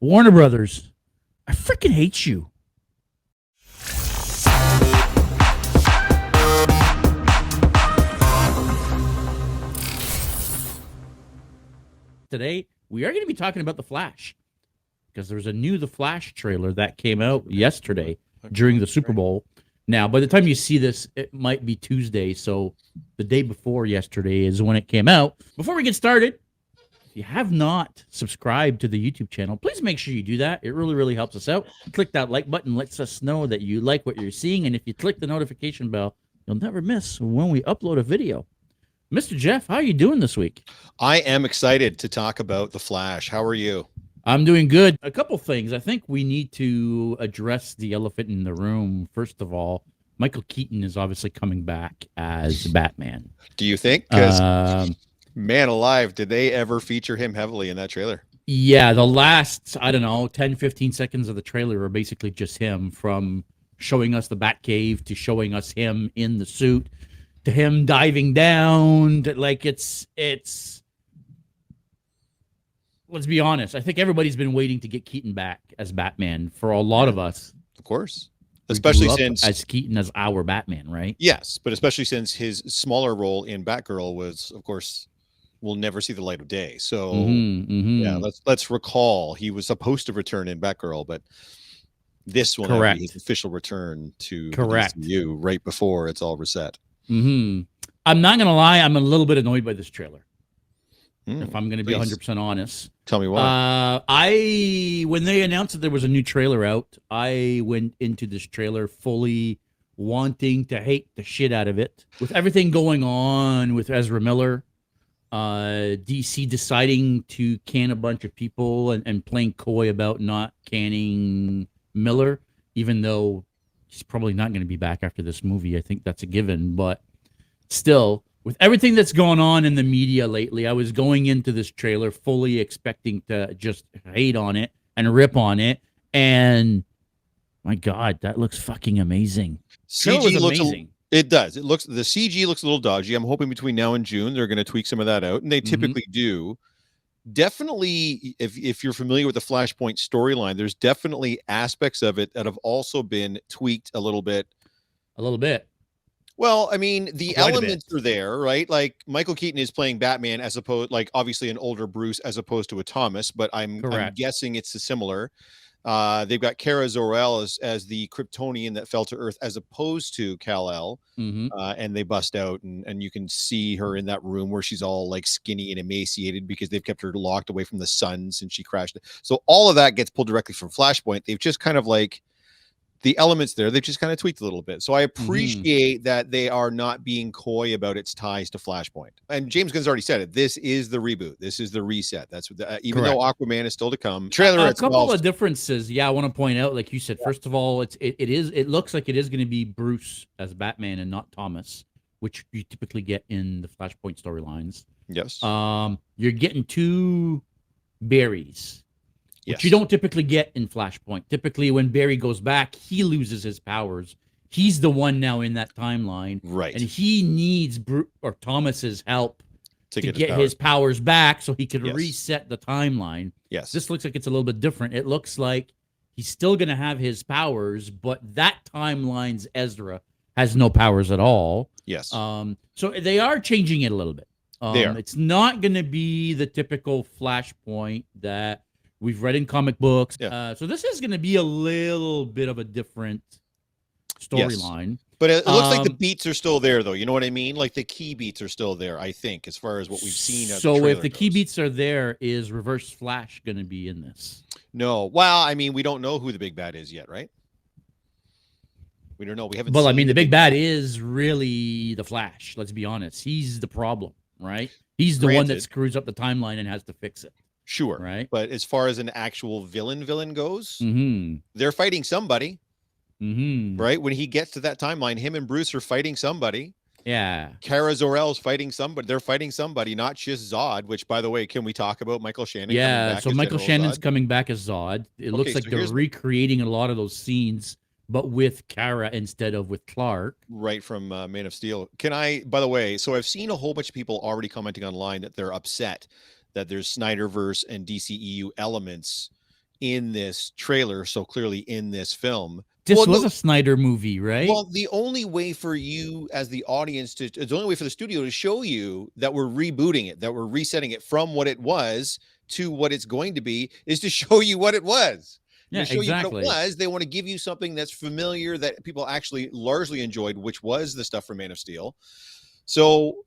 Warner Brothers, I freaking hate you. Today, we are going to be talking about The Flash because there's a new The Flash trailer that came out yesterday during the Super Bowl. Now, by the time you see this, it might be Tuesday, so the day before yesterday is when it came out. Before we get started, if you have not subscribed to the YouTube channel, please make sure you do that. It really, really helps us out. Click that like button, lets us know that you like what you're seeing, and if you click the notification bell, you'll never miss when we upload a video. Mr. Jeff, how are you doing this week? I am excited to talk about The Flash. How are you? I'm doing good. A couple things. I think we need to address the elephant in the room. First of all, Michael Keaton is obviously coming back as Batman. Do you think? Because, man alive, did they ever feature him heavily in that trailer? Yeah, the last, 10, 15 seconds of the trailer are basically just him, from showing us the Batcave to showing us him in the suit to him diving down. It's let's be honest. I think everybody's been waiting to get Keaton back as Batman for a lot of us. Of course. Especially since as Keaton as our Batman, right? Yes, but especially since his smaller role in Batgirl was, of course, will never see the light of day. So yeah, let's recall he was supposed to return in Batgirl, but this will now be his official return to the DCU right before it's all reset. I'm not gonna lie, I'm a little bit annoyed by this trailer. If I'm going to be 100% honest. Tell me why. When they announced that there was a new trailer out, I went into this trailer fully wanting to hate the shit out of it. With everything going on with Ezra Miller, DC deciding to can a bunch of people and playing coy about not canning Miller, even though he's probably not going to be back after this movie. I think that's a given, but still, with everything that's going on in the media lately, I was going into this trailer fully expecting to just hate on it and rip on it. And my God, that looks fucking amazing. CG looks amazing. It does. The CG looks a little dodgy. I'm hoping between now and June they're going to tweak some of that out, and they typically do. Definitely, if you're familiar with the Flashpoint storyline, there's definitely aspects of it that have also been tweaked a little bit. Well, I mean, the elements are there, right? Like Michael Keaton is playing Batman as opposed, like obviously an older Bruce as opposed to a Thomas, but I'm guessing it's similar. They've got Kara Zor-El as the Kryptonian that fell to Earth as opposed to Kal-El. And they bust out and you can see her in that room where she's all like skinny and emaciated because they've kept her locked away from the sun since she crashed. So all of that gets pulled directly from Flashpoint. They've just kind of like the elements there, they've just kind of tweaked a little bit. So I appreciate that they are not being coy about its ties to Flashpoint. And James Gunn's already said it. This is the reboot. This is the reset. That's what even though Aquaman is still to come. Trailer a couple of differences. Yeah, I want to point out, like you said, first of all, it looks like it is going to be Bruce as Batman and not Thomas, which you typically get in the Flashpoint storylines. Yes. You're getting two Barrys. Which you don't typically get in Flashpoint. Typically, when Barry goes back, he loses his powers. He's the one now in that timeline. Right. And he needs Thomas's help to get his his powers back so he could reset the timeline. Yes. This looks like it's a little bit different. It looks like he's still going to have his powers, but that timeline's Ezra has no powers at all. Yes. So they are changing it a little bit. It's not going to be the typical Flashpoint that we've read in comic books. So this is going to be a little bit of a different storyline. Yes. But it looks like the beats are still there, though. You know what I mean? Like the key beats are still there, I think, as far as what we've seen. So if the key beats are there, is Reverse Flash going to be in this? No. Well, I mean, we don't know who the big bad is yet, right? We don't know. We haven't. Well, I mean, the big bad is really the Flash. Let's be honest. He's the problem, right? He's the one that screws up the timeline and has to fix it. Sure. Right. But as far as an actual villain goes, they're fighting somebody. Right. When he gets to that timeline, him and Bruce are fighting somebody. Yeah. Kara Zor-El's fighting somebody. They're fighting somebody, not just Zod, which, by the way, can we talk about Michael Shannon? Yeah. So Michael Shannon's coming back as Zod. It looks like they're recreating a lot of those scenes, but with Kara instead of with Clark. Right, from Man of Steel. Can I, by the way, so I've seen a whole bunch of people already commenting online that they're upset that there's Snyderverse and DCEU elements in this trailer, so clearly in this film. This was a Snyder movie, right? Well, the only way for you as the audience the only way for the studio to show you that we're rebooting it, that we're resetting it from what it was to what it's going to be, is to show you what it was. Yeah, to show exactly. you what it was, they want to give you something that's familiar, that people actually largely enjoyed, which was the stuff from Man of Steel. So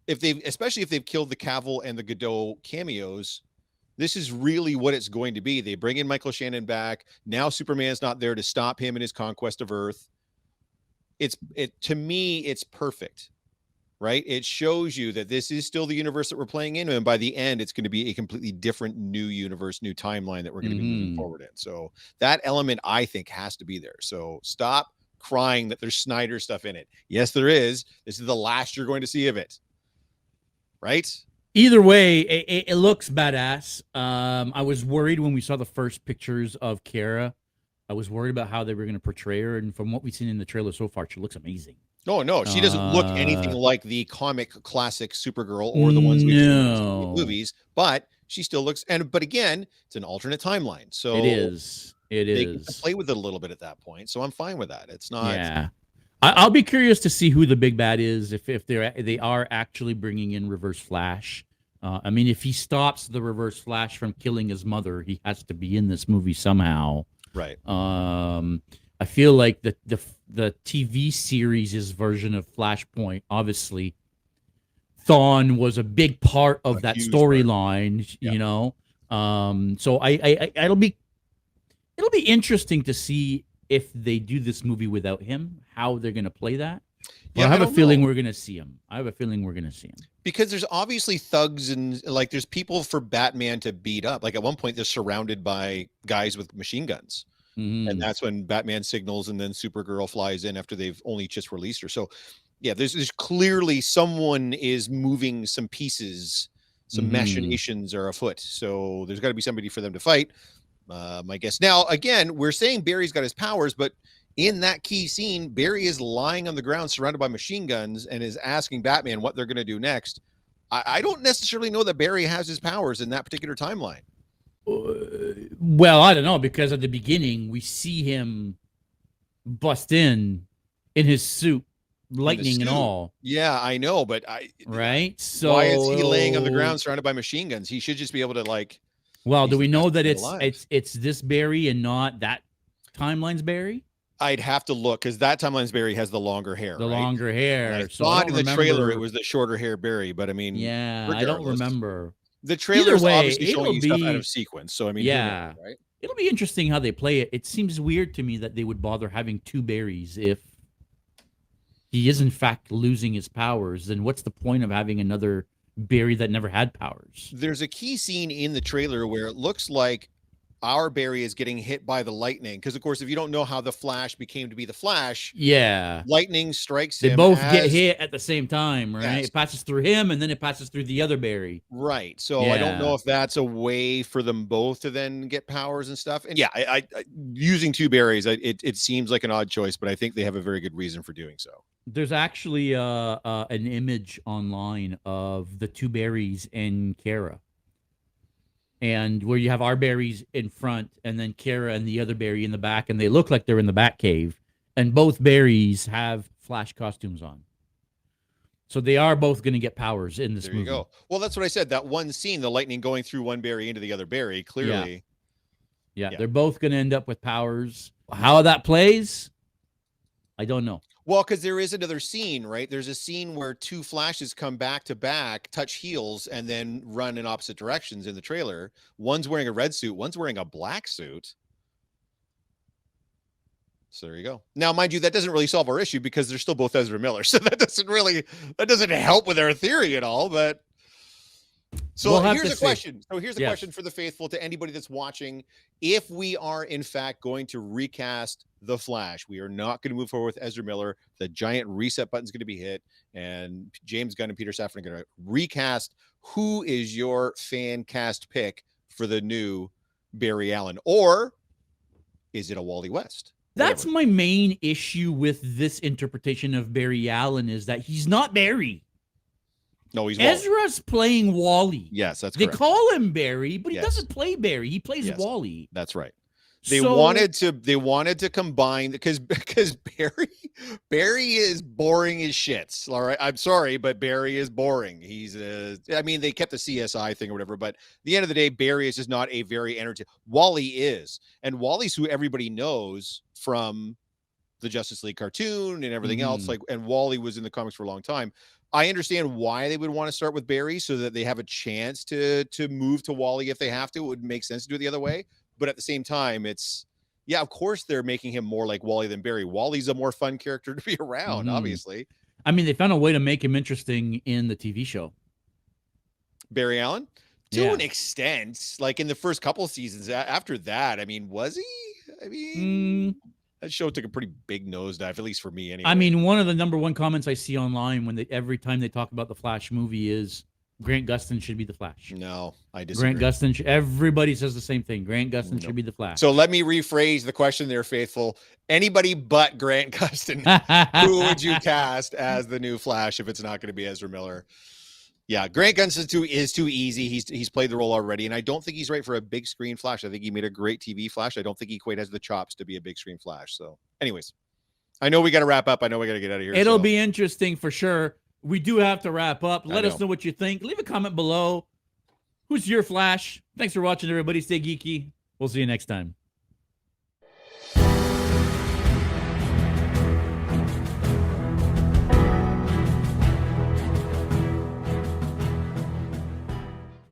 especially if they've killed the Cavill and the Godot cameos, this is really what it's going to be. They bring in Michael Shannon back. Now Superman's not there to stop him in his conquest of Earth. To me, it's perfect, right? It shows you that this is still the universe that we're playing in. And by the end, it's going to be a completely different new universe, new timeline that we're going to be moving forward in. So that element, I think, has to be there. So stop crying that there's Snyder stuff in it. Yes, there is. This is the last you're going to see of it. Right? Either way, it looks badass. I was worried when we saw the first pictures of Kara. I was worried about how they were going to portray her, and from what we've seen in the trailer so far, she looks amazing. Oh no, she doesn't look anything like the comic classic Supergirl or the ones we've seen in the movies, but she still looks. But again, it's an alternate timeline, so it is. They can play with it a little bit at that point, so I'm fine with that. It's not. Yeah. I'll be curious to see who the big bad is, if they are actually bringing in Reverse Flash. I mean, if he stops the Reverse Flash from killing his mother, he has to be in this movie somehow. Right. I feel like the TV series' version of Flashpoint, obviously, Thawne was a big part of that storyline. Yeah. You know, so it'll be interesting to see if they do this movie without him, how they're going to play that. But I have a feeling we're going to see him. Because there's obviously thugs and like there's people for Batman to beat up. Like at one point they're surrounded by guys with machine guns. And that's when Batman signals and then Supergirl flies in after they've only just released her. So yeah, there's clearly someone is moving some pieces, some machinations are afoot. So there's got to be somebody for them to fight. My guess. Now, again, we're saying Barry's got his powers, but in that key scene, Barry is lying on the ground surrounded by machine guns and is asking Batman what they're going to do next. I don't necessarily know that Barry has his powers in that particular timeline. Well, I don't know, because at the beginning, we see him bust in his suit, lightning and all. Yeah, I know, but right? So why is he laying on the ground surrounded by machine guns? He should just be able to like... Well, do we know that it's this Barry and not that timeline's Barry? I'd have to look, because that timeline's Barry has the longer hair. Longer hair. I thought in the trailer it was the shorter hair Barry, but I mean, yeah, I don't remember. The trailer's obviously showing you stuff out of sequence, so I mean, yeah, right? It'll be interesting how they play it. It seems weird to me that they would bother having two Barrys if he is in fact losing his powers. Then what's the point of having another Barry that never had powers? There's a key scene in the trailer where it looks like our Barry is getting hit by the lightning, because of course, if you don't know how the Flash became to be the Flash, lightning strikes him. They both get hit at the same time, right? Yes. It passes through him and then it passes through the other Barry, right? So I don't know if that's a way for them both to then get powers and stuff. And yeah, I using two Barrys, it seems like an odd choice, but I think they have a very good reason for doing so. There's actually an image online of the two Barrys in Kara, and where you have our Barrys in front and then Kara and the other Barry in the back, and they look like they're in the Batcave, and both Barrys have Flash costumes on. So they are both going to get powers in this movie. There you go. Well, that's what I said. That one scene, the lightning going through one Barry into the other Barry, clearly. Yeah. They're both going to end up with powers. How that plays, I don't know. Well, because there is another scene, right? There's a scene where two Flashes come back to back, touch heels, and then run in opposite directions in the trailer. One's wearing a red suit, one's wearing a black suit. So there you go. Now, mind you, that doesn't really solve our issue because they're still both Ezra Miller. So that doesn't help with our theory at all. But so here's a question. So here's a question for the faithful, to anybody that's watching. If we are in fact going to recast the Flash, we are not going to move forward with Ezra Miller. The giant reset button is going to be hit, and James Gunn and Peter Safran are going to recast. Who is your fan cast pick for the new Barry Allen, or is it a Wally West? That's my main issue with this interpretation of Barry Allen, is that he's not Barry. No, he's Wally. Ezra's playing Wally. Yes, that's correct. They call him Barry, but he doesn't play Barry. He plays Wally. That's right. They wanted to combine because Barry is boring as shits. All right. I'm sorry, but Barry is boring. I mean, they kept the CSI thing or whatever, but at the end of the day, Barry is just not a very energetic. Wally is. And Wally's who everybody knows from the Justice League cartoon and everything else. And Wally was in the comics for a long time. I understand why they would want to start with Barry so that they have a chance to move to Wally if they have to. It would make sense to do it the other way. But at the same time, of course they're making him more like Wally than Barry. Wally's a more fun character to be around, obviously. I mean, they found a way to make him interesting in the TV show. Barry Allen? To an extent. Like in the first couple of seasons. After that, I mean, was he? I mean, that show took a pretty big nosedive, at least for me anyway. I mean, one of the number one comments I see online every time they talk about the Flash movie is Grant Gustin should be the Flash. No, I disagree. Grant Gustin, everybody says the same thing. Grant Gustin should be the Flash. So let me rephrase the question there, Faithful. Anybody but Grant Gustin, who would you cast as the new Flash if it's not going to be Ezra Miller? Yeah, Grant Gustin is too easy. He's played the role already, and I don't think he's right for a big screen Flash. I think he made a great TV Flash. I don't think he quite has the chops to be a big screen Flash. So anyways, I know we got to wrap up. I know we got to get out of here. It'll be interesting for sure. We do have to wrap up. Let us know what you think. Leave a comment below. Who's your Flash? Thanks for watching, everybody. Stay geeky. We'll see you next time.